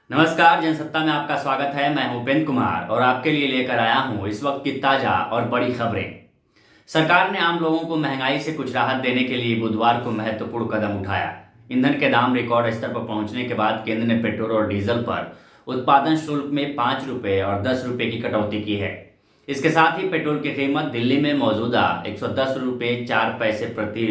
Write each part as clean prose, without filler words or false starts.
नमस्कार, जनसत्ता में आपका स्वागत है। मैं हूं उपेंद्र कुमार और आपके लिए लेकर आया हूं इस वक्त की ताजा और बड़ी खबरें। सरकार ने आम लोगों को महंगाई से कुछ राहत देने के लिए बुधवार को महत्वपूर्ण कदम उठाया। ईंधन के दाम रिकॉर्ड स्तर पर पहुंचने के बाद केंद्र ने पेट्रोल और डीजल पर उत्पादन शुल्क में 5 रुपये और 10 रुपये की कटौती की है। इसके साथ ही पेट्रोल की कीमत दिल्ली में मौजूदा 110 रुपये 4 पैसे प्रति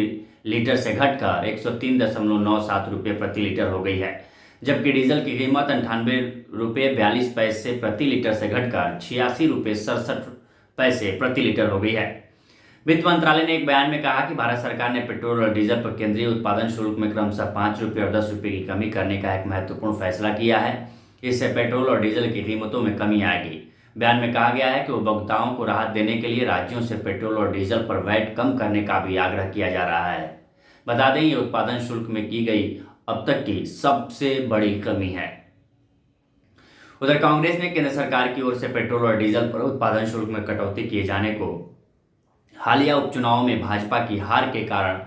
लीटर से घटकर 103.97 रुपये प्रति लीटर हो गई है, जबकि डीजल की कीमत 98 रुपये 42 पैसे प्रति लीटर से घटकर 86 रुपये 67 पैसे प्रति लीटर हो गई है। वित्त मंत्रालय ने एक बयान में कहा कि भारत सरकार ने पेट्रोल और डीजल पर केंद्रीय उत्पादन शुल्क में क्रमशः 5 रुपये और 10 रुपये की कमी करने का एक महत्वपूर्ण फैसला किया है। इससे पेट्रोल और डीजल की कीमतों में कमी आएगी। बयान में कहा गया है कि उपभोक्ताओं को राहत देने के लिए राज्यों से पेट्रोल और डीजल पर वैट कम करने का भी आग्रह किया जा रहा है। बता दें, ये उत्पादन शुल्क में की गई अब तक की सबसे बड़ी कमी है। उधर कांग्रेस ने केंद्र सरकार की ओर से पेट्रोल और डीजल पर उत्पादन शुल्क में कटौती किए जाने को हालिया उपचुनाव में भाजपा की हार के कारण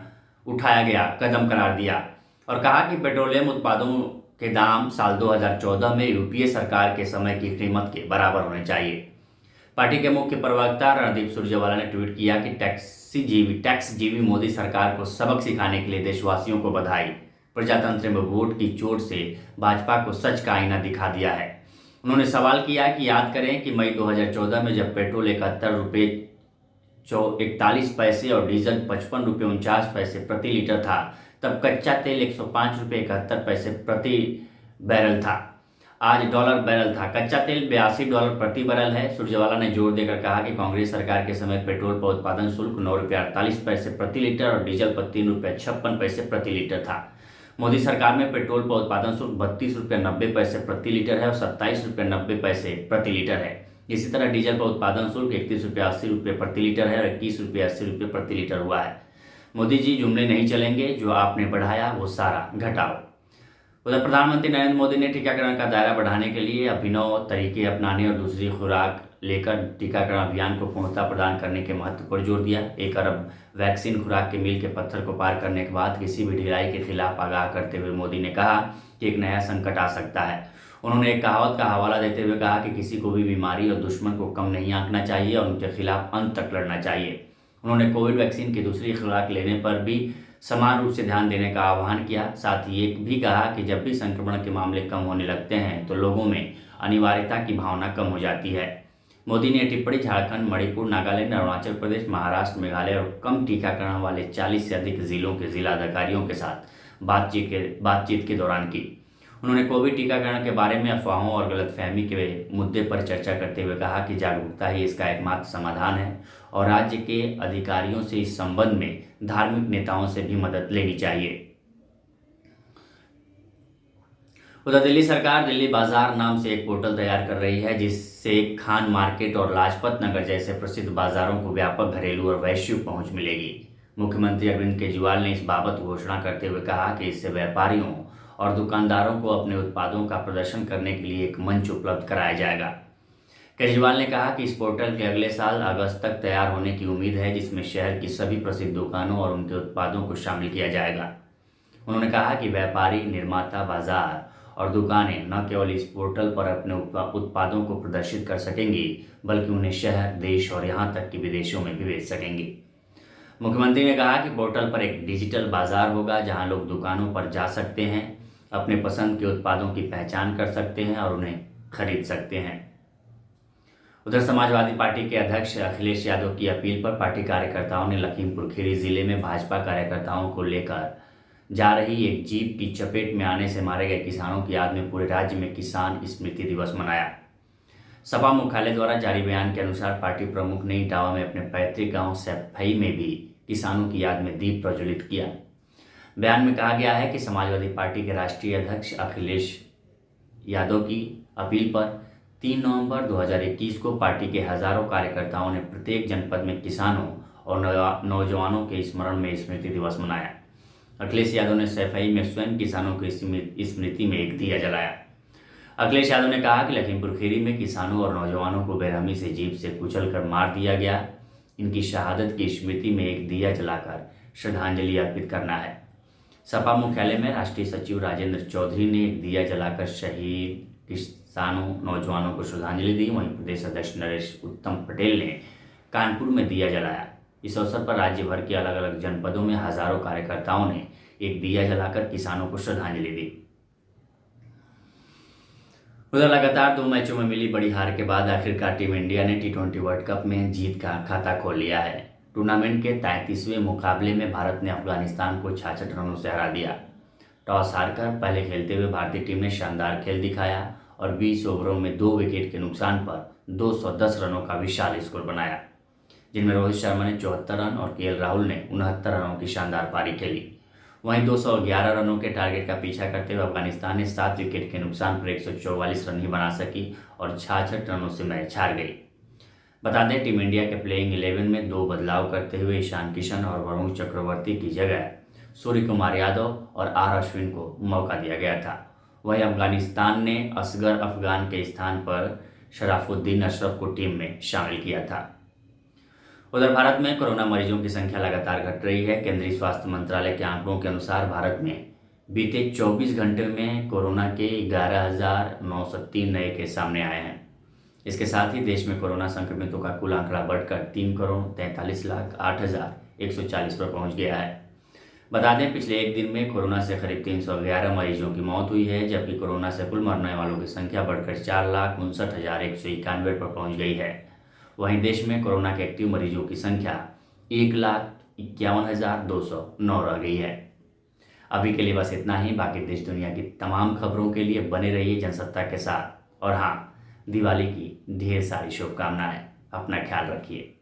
उठाया गया कदम करार दिया और कहा कि पेट्रोलियम उत्पादों के दाम साल 2014 में यूपीए सरकार के समय की कीमत के बराबर होने चाहिए। पार्टी के मुख्य प्रवक्ता रणदीप सुरजेवाला ने ट्वीट किया कि टैक्स जीवी मोदी सरकार को सबक सिखाने के लिए देशवासियों को बधाई। प्रजातंत्र में वोट की चोट से भाजपा को सच का आईना दिखा दिया है। उन्होंने सवाल किया कि याद करें कि मई 2014 में जब पेट्रोल 71 रुपये 41 पैसे और डीजल 55 रुपये 49 पैसे प्रति लीटर था, तब कच्चा तेल 105 रुपये 71 पैसे प्रति बैरल था। आज डॉलर बैरल था। कच्चा तेल $82 प्रति बैरल है। सुरजेवाला ने जोर देकर कहा कि कांग्रेस सरकार के समय पेट्रोल पर उत्पादन शुल्क 9 रुपये 48 पैसे प्रति लीटर और डीजल पर 3 रुपये 56 पैसे प्रति लीटर था। मोदी सरकार में पेट्रोल पर उत्पादन शुल्क 32 रुपये 90 पैसे प्रति लीटर है और 27 रुपये 90 पैसे प्रति लीटर है। इसी तरह डीजल पर उत्पादन शुल्क 31 रुपये 80 रुपये प्रति लीटर है और 21 रुपये 80 रुपये प्रति लीटर हुआ है। मोदी जी, जुमले नहीं चलेंगे, जो आपने बढ़ाया वो सारा घटाओ। उधर प्रधानमंत्री नरेंद्र मोदी ने टीकाकरण का दायरा बढ़ाने के लिए अभिनव तरीके अपनाने और दूसरी खुराक लेकर टीकाकरण अभियान को पूर्णता प्रदान करने के महत्व पर जोर दिया। 1 अरब वैक्सीन खुराक के मील के पत्थर को पार करने के बाद किसी भी ढिलाई के खिलाफ आगाह करते हुए मोदी ने कहा कि एक नया संकट आ सकता है। उन्होंने एक कहावत का हवाला देते हुए कहा कि किसी को भी बीमारी और दुश्मन को कम नहीं आंकना चाहिए और उनके खिलाफ अंत तक लड़ना चाहिए। उन्होंने कोविड वैक्सीन की दूसरी खुराक लेने पर भी समान रूप से ध्यान देने का आह्वान किया। साथ ही ये भी कहा कि जब भी संक्रमण के मामले कम होने लगते हैं तो लोगों में अनिवार्यता की भावना कम हो जाती है। मोदी ने टिप्पणी झारखंड, मणिपुर, नागालैंड, अरुणाचल प्रदेश, महाराष्ट्र, मेघालय और कम टीकाकरण वाले 40 से अधिक जिलों के जिलाधिकारियों के साथ बातचीत के दौरान की। उन्होंने कोविड टीकाकरण के बारे में अफवाहों और गलतफहमी के मुद्दे पर चर्चा करते हुए कहा कि जागरूकता ही इसका एकमात्र समाधान है और राज्य के अधिकारियों से इस संबंध में धार्मिक नेताओं से भी मदद लेनी चाहिए। उधर दिल्ली सरकार दिल्ली बाजार नाम से एक पोर्टल तैयार कर रही है, जिससे खान मार्केट और लाजपत नगर जैसे प्रसिद्ध बाजारों को व्यापक घरेलू और वैश्विक पहुंच मिलेगी। मुख्यमंत्री अरविंद केजरीवाल ने इस बाबत घोषणा करते हुए कहा कि इससे व्यापारियों और दुकानदारों को अपने उत्पादों का प्रदर्शन करने के लिए एक मंच उपलब्ध कराया जाएगा। केजरीवाल ने कहा कि इस पोर्टल के अगले साल अगस्त तक तैयार होने की उम्मीद है, जिसमें शहर की सभी प्रसिद्ध दुकानों और उनके उत्पादों को शामिल किया जाएगा। उन्होंने कहा कि व्यापारी, निर्माता, बाजार और दुकानें न केवल इस पोर्टल पर अपने उत्पादों को प्रदर्शित कर सकेंगी, बल्कि उन्हें शहर, देश और यहाँ तक कि विदेशों में भी बेच सकेंगी। मुख्यमंत्री ने कहा कि पोर्टल पर एक डिजिटल बाजार होगा, जहाँ लोग दुकानों पर जा सकते हैं, अपने पसंद के उत्पादों की पहचान कर सकते हैं और उन्हें खरीद सकते हैं। उधर समाजवादी पार्टी के अध्यक्ष अखिलेश यादव की अपील पर पार्टी कार्यकर्ताओं ने लखीमपुर खीरी जिले में भाजपा कार्यकर्ताओं को लेकर जा रही एक जीप की चपेट में आने से मारे गए किसानों की याद में पूरे राज्य में किसान स्मृति दिवस मनाया। सपा मुख्यालय द्वारा जारी बयान के अनुसार पार्टी प्रमुख ने इटावा में अपने पैतृक गांव सैफई में भी किसानों की याद में दीप प्रज्वलित किया। बयान में कहा गया है कि समाजवादी पार्टी के राष्ट्रीय अध्यक्ष अखिलेश यादव की अपील पर 3 नवंबर 2021 को पार्टी के हजारों कार्यकर्ताओं ने प्रत्येक जनपद में किसानों और नौजवानों के स्मरण में स्मृति दिवस मनाया। अखिलेश यादव ने सैफई में स्वयं किसानों की स्मृति में एक दिया जलाया। अखिलेश यादव ने कहा कि लखीमपुर खीरी में किसानों और नौजवानों को बेरहमी से जीप से कुचलकर मार दिया गया। इनकी शहादत की स्मृति में एक दिया जलाकर श्रद्धांजलि अर्पित करना है। सपा मुख्यालय में राष्ट्रीय सचिव राजेंद्र चौधरी ने एक दिया जलाकर शहीद किसानों नौजवानों को श्रद्धांजलि दी। वहीं प्रदेश अध्यक्ष नरेश उत्तम पटेल ने कानपुर में दिया जलाया। इस अवसर पर राज्य भर के अलग अलग जनपदों में हजारों कार्यकर्ताओं ने एक दिया जलाकर किसानों को श्रद्धांजलि दी। उधर लगातार 2 मैचों में मिली बड़ी हार के बाद आखिरकार टीम इंडिया ने T20 वर्ल्ड कप में जीत का खाता खोल लिया है। टूर्नामेंट के 33वें मुकाबले में भारत ने अफगानिस्तान को 66 रनों से हरा दिया। टॉस हारकर पहले खेलते हुए भारतीय टीम ने शानदार खेल दिखाया और 20 ओवरों में 2 विकेट के नुकसान पर 210 रनों का विशाल स्कोर बनाया, जिनमें रोहित शर्मा ने 74 रन और KL राहुल ने 69 रनों की शानदार पारी खेली। वहीं 211 रनों के टारगेट का पीछा करते हुए अफगानिस्तान ने 7 विकेट के नुकसान पर 144 रन ही बना सकी और 66 रनों से मैच हार गई। बता दें, टीम इंडिया के प्लेइंग 11 में 2 बदलाव करते हुए ईशान किशन और वरुण चक्रवर्ती की जगह सूर्य कुमार यादव और R अश्विन को मौका दिया गया था। वहीं अफगानिस्तान ने असगर अफगान के स्थान पर शराफुद्दीन अशरफ को टीम में शामिल किया था। उधर भारत में कोरोना मरीजों की संख्या लगातार घट रही है। केंद्रीय स्वास्थ्य मंत्रालय के आंकड़ों के अनुसार भारत में बीते 24 घंटे में कोरोना के 11,903 नए केस सामने आए हैं। इसके साथ ही देश में कोरोना संक्रमितों का कुल आंकड़ा बढ़कर 3,43,08,140 पर पहुंच गया है। बता दें, पिछले एक दिन में कोरोना से करीब 311 मरीजों की मौत हुई है, जबकि कोरोना से कुल मरने वालों की संख्या बढ़कर 4,59,191 पर पहुंच गई है। वहीं देश में कोरोना के एक्टिव मरीजों की संख्या 1,51,209 रह गई है। अभी के लिए बस इतना ही। बाकी देश दुनिया की तमाम खबरों के लिए बने रहिए जनसत्ता के साथ। और हाँ, दिवाली की ढेर सारी शुभकामनाएं। अपना ख्याल रखिए।